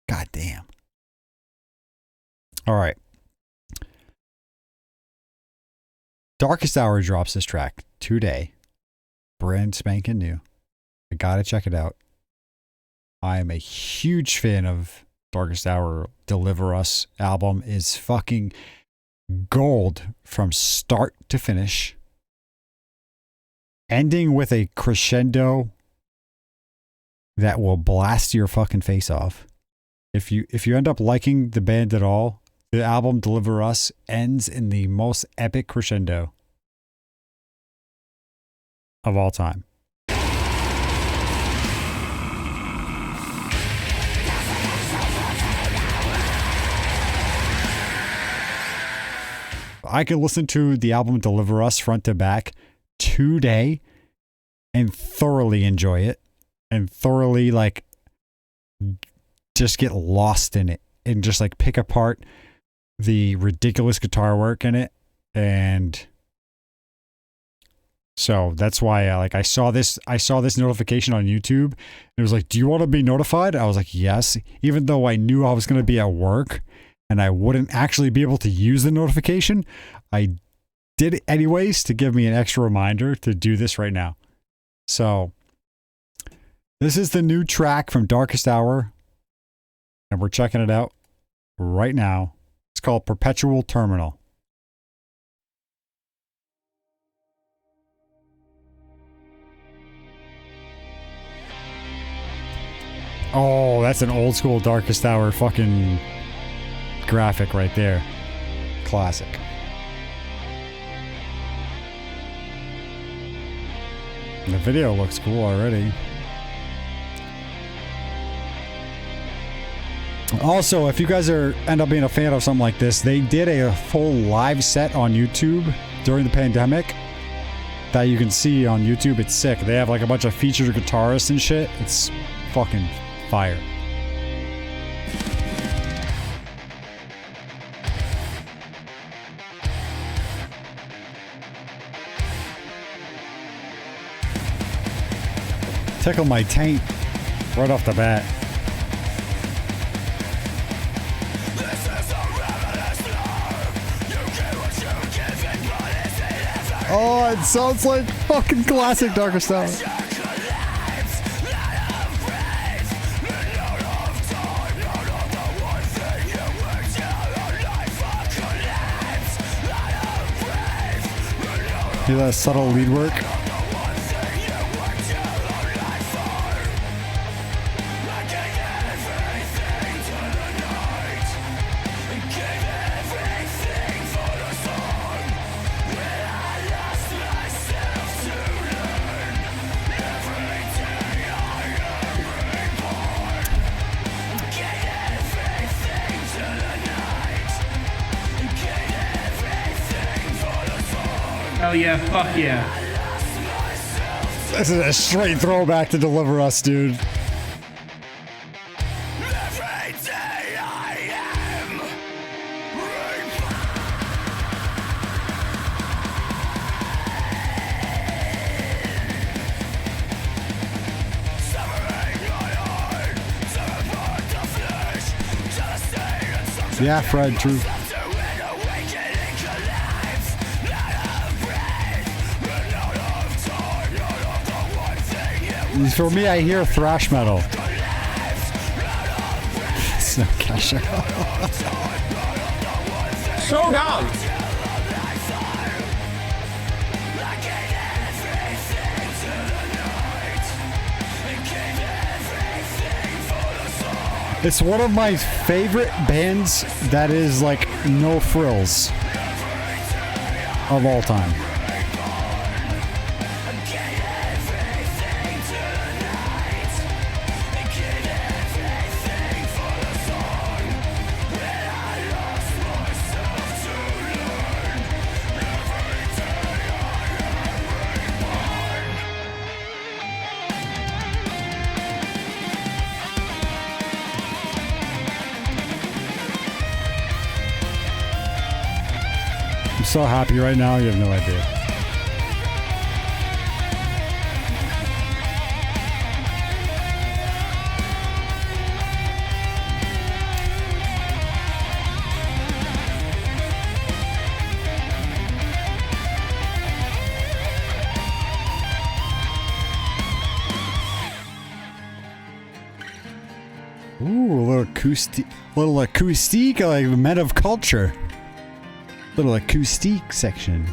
God damn. All right. Darkest Hour drops this track today. Brand spanking new. I gotta check it out. I am a huge fan of Darkest Hour. Deliver Us album is fucking gold from start to finish. Ending with a crescendo that will blast your fucking face off. If you end up liking the band at all, the album Deliver Us ends in the most epic crescendo of all time. I could listen to the album Deliver Us front to back today and thoroughly enjoy it and thoroughly like just get lost in it and just like pick apart the ridiculous guitar work in it. And so that's why I saw this notification on YouTube. It was like, do you want to be notified? I was like, yes, even though I knew I was going to be at work and I wouldn't actually be able to use the notification. I did it anyways to give me an extra reminder to do this right now. So this is the new track from Darkest Hour, and we're checking it out right now. It's called Perpetual Terminal. Oh, that's an old school Darkest Hour fucking graphic right there. Classic. And the video looks cool already. Also, if you guys end up being a fan of something like this, they did a full live set on YouTube during the pandemic that you can see on YouTube. It's sick. They have like a bunch of featured guitarists and shit. It's fucking fire. Tickle my taint right off the bat. Oh, it sounds like fucking classic Darkest Hour. Hear that subtle lead work? Hell yeah, fuck yeah. This is a straight throwback to Deliver Us, dude. Yeah, Fred, true. For me, I hear thrash metal. It's no Kesha. So dumb. It's one of my favorite bands that is like no frills of all time. I'm so happy right now, you have no idea. Ooh, a little acoustic, like men of culture. Little acoustic section.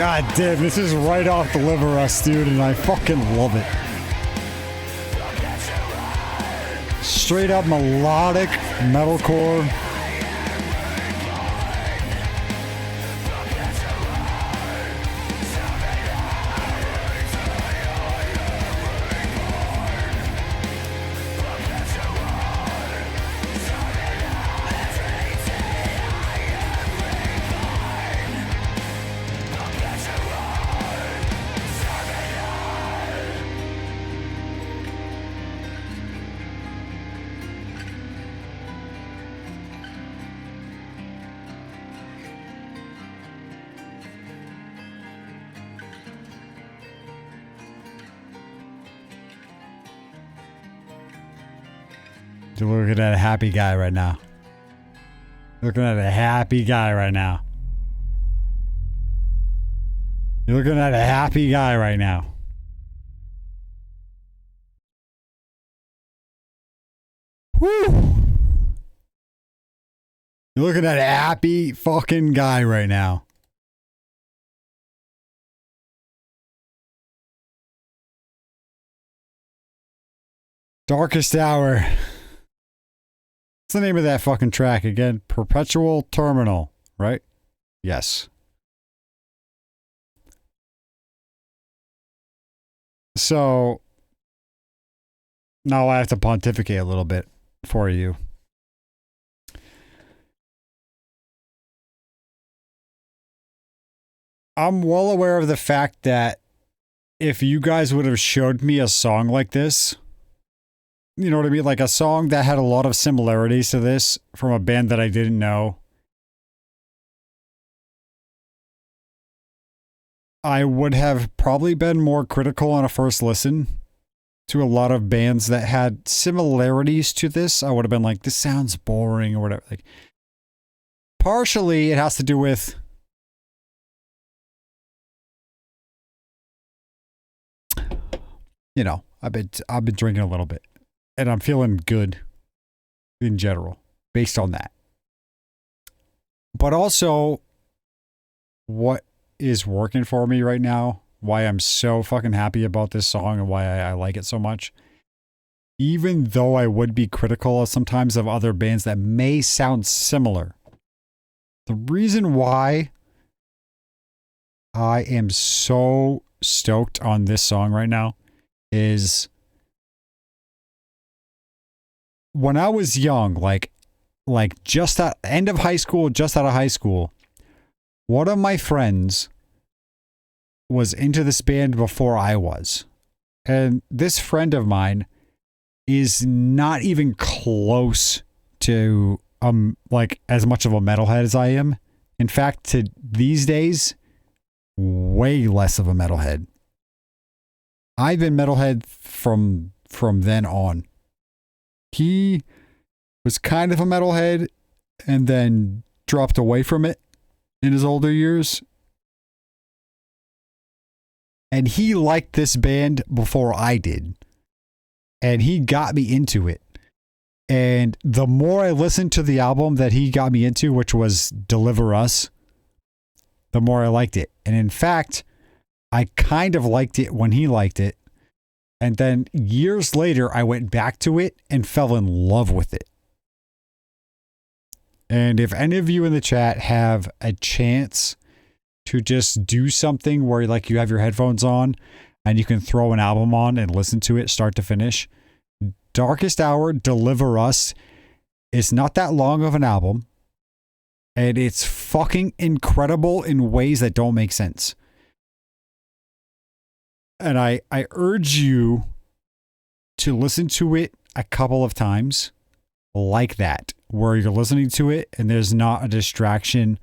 God damn, this is right off Deliver Us, dude, and I fucking love it. Straight up melodic metalcore. You're looking at a happy guy right now. Looking at a happy guy right now. You're looking at a happy guy right now. Woo! You're looking at a happy fucking guy right now. Darkest Hour. What's the name of that fucking track again? Perpetual Terminal, right? Yes. So now I have to pontificate a little bit for you. I'm well aware of the fact that if you guys would have showed me a song like this, you know what I mean? Like a song that had a lot of similarities to this from a band that I didn't know, I would have probably been more critical on a first listen to a lot of bands that had similarities to this. I would have been like, this sounds boring or whatever. Like, partially it has to do with I've been drinking a little bit and I'm feeling good in general based on that. But also what is working for me right now, why I'm so fucking happy about this song and why I like it so much, even though I would be critical sometimes of other bands that may sound similar. The reason why I am so stoked on this song right now is when I was young, like just at end of high school, just out of high school, one of my friends was into this band before I was. And this friend of mine is not even close to like as much of a metalhead as I am. In fact, to these days, way less of a metalhead. I've been metalhead from then on. He was kind of a metalhead and then dropped away from it in his older years. And he liked this band before I did. And he got me into it. And the more I listened to the album that he got me into, which was Deliver Us, the more I liked it. And in fact, I kind of liked it when he liked it. And then years later, I went back to it and fell in love with it. And if any of you in the chat have a chance to just do something where like you have your headphones on and you can throw an album on and listen to it start to finish, Darkest Hour, Deliver Us is not that long of an album. And it's fucking incredible in ways that don't make sense. And I urge you to listen to it a couple of times like that, where you're listening to it and there's not a distraction.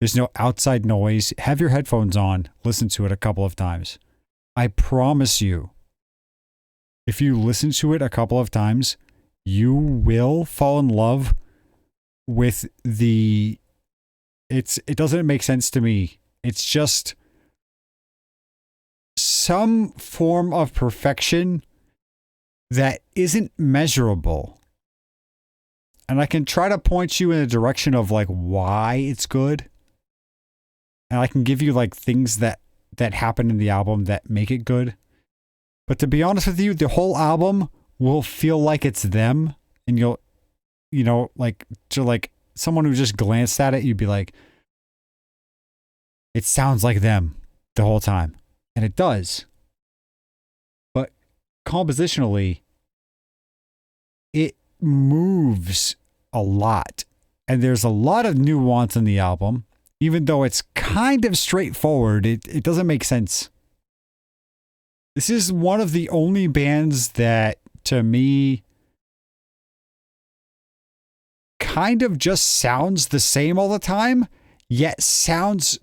There's no outside noise. Have your headphones on. Listen to it a couple of times. I promise you, if you listen to it a couple of times, you will fall in love with it doesn't make sense to me. It's just some form of perfection that isn't measurable. And I can try to point you in a direction of like why it's good. And I can give you like things that happen in the album that make it good. But to be honest with you, the whole album will feel like it's them. And like to like someone who just glanced at it, you'd be like, it sounds like them the whole time. And it does. But compositionally, it moves a lot. And there's a lot of nuance in the album. Even though it's kind of straightforward, it doesn't make sense. This is one of the only bands that, to me, kind of just sounds the same all the time, yet sounds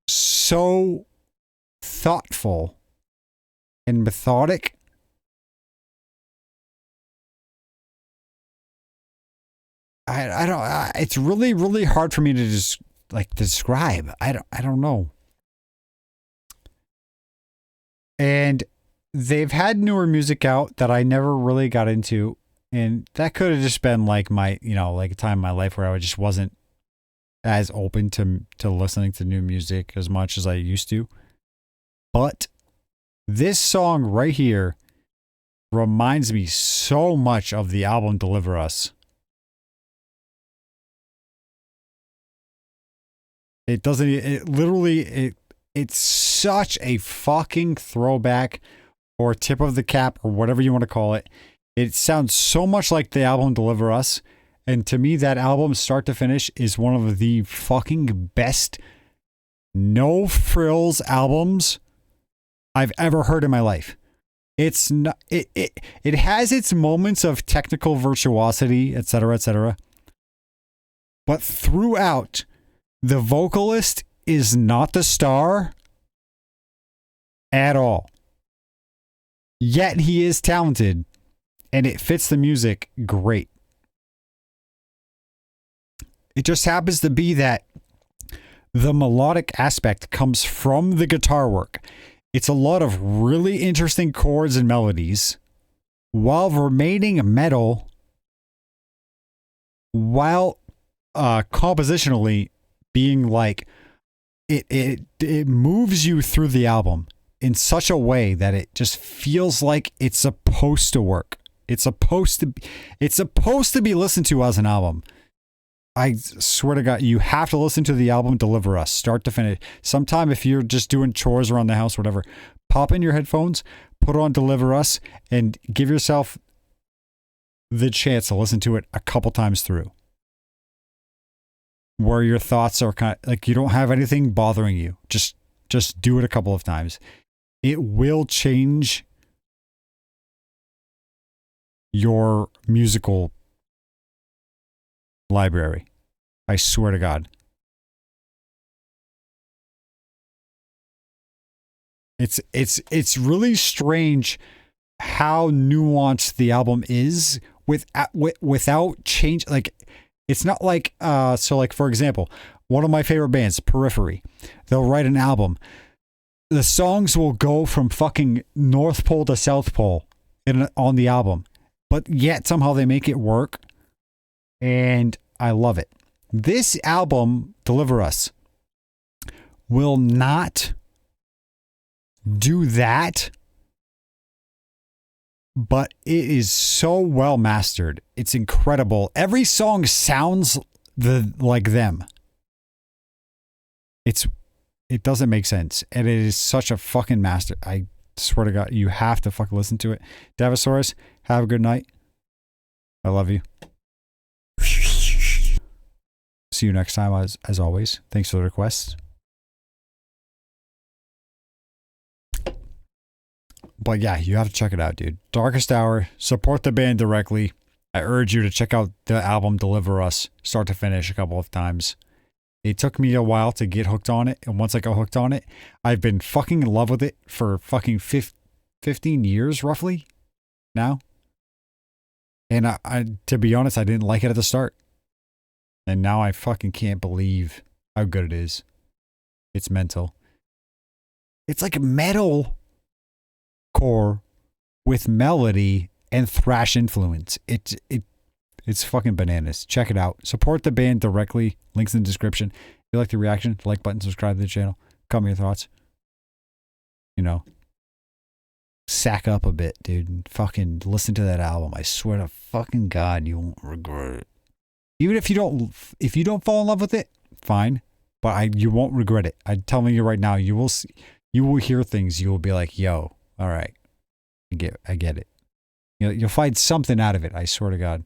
so thoughtful and methodic. I don't. It's really, really hard for me to just like describe. I don't know. And they've had newer music out that I never really got into, and that could have just been like my, like a time in my life where I just wasn't as open to listening to new music as much as I used to. But this song right here reminds me so much of the album Deliver Us. It's such a fucking throwback or tip of the cap or whatever you want to call it. It sounds so much like the album Deliver Us. And to me, that album, start to finish, is one of the fucking best no frills albums I've ever heard in my life. It's not, it has its moments of technical virtuosity, etc., etc. But throughout, the vocalist is not the star at all. Yet he is talented, and it fits the music great. It just happens to be that the melodic aspect comes from the guitar work. It's a lot of really interesting chords and melodies while remaining metal, while compositionally being like it moves you through the album in such a way that it just feels like it's supposed to work. It's supposed to be listened to as an album. I swear to God, you have to listen to the album Deliver Us, start to finish. Sometime if you're just doing chores around the house, whatever, pop in your headphones, put on Deliver Us, and give yourself the chance to listen to it a couple times through. Where your thoughts are kind of like you don't have anything bothering you. Just do it a couple of times. It will change your musical library. I swear to God. It's really strange how nuanced the album is without change. Like, it's not like so like, for example, one of my favorite bands, Periphery, they'll write an album. The songs will go from fucking North Pole to South Pole on the album, but yet somehow they make it work, and I love it. This album, Deliver Us, will not do that, but it is so well mastered. It's incredible. Every song sounds like them. It doesn't make sense. And it is such a fucking master. I swear to God, you have to fucking listen to it. Davosaurus, have a good night. I love you. See you next time as always. Thanks for the requests. But yeah, you have to check it out, dude. Darkest Hour, support the band directly. I urge you to check out the album Deliver Us, start to finish a couple of times. It took me a while to get hooked on it, and once I got hooked on it, I've been fucking in love with it for fucking 15 years, roughly, now. And I, to be honest, I didn't like it at the start. And now I fucking can't believe how good it is. It's mental. It's like metal core with melody and thrash influence. It's fucking bananas. Check it out. Support the band directly. Links in the description. If you like the reaction, like button, subscribe to the channel. Comment your thoughts. You know, sack up a bit, dude. And fucking listen to that album. I swear to fucking God, you won't regret it. Even if you don't fall in love with it, fine. But you won't regret it. I'm telling you right now, you will hear things. You will be like, yo, all right, I get it. You'll find something out of it. I swear to God.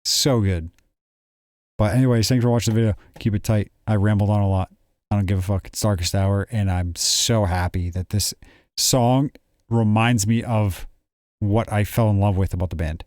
So good. But anyways, thanks for watching the video. Keep it tight. I rambled on a lot. I don't give a fuck. It's Darkest Hour, and I'm so happy that this song reminds me of what I fell in love with about the band.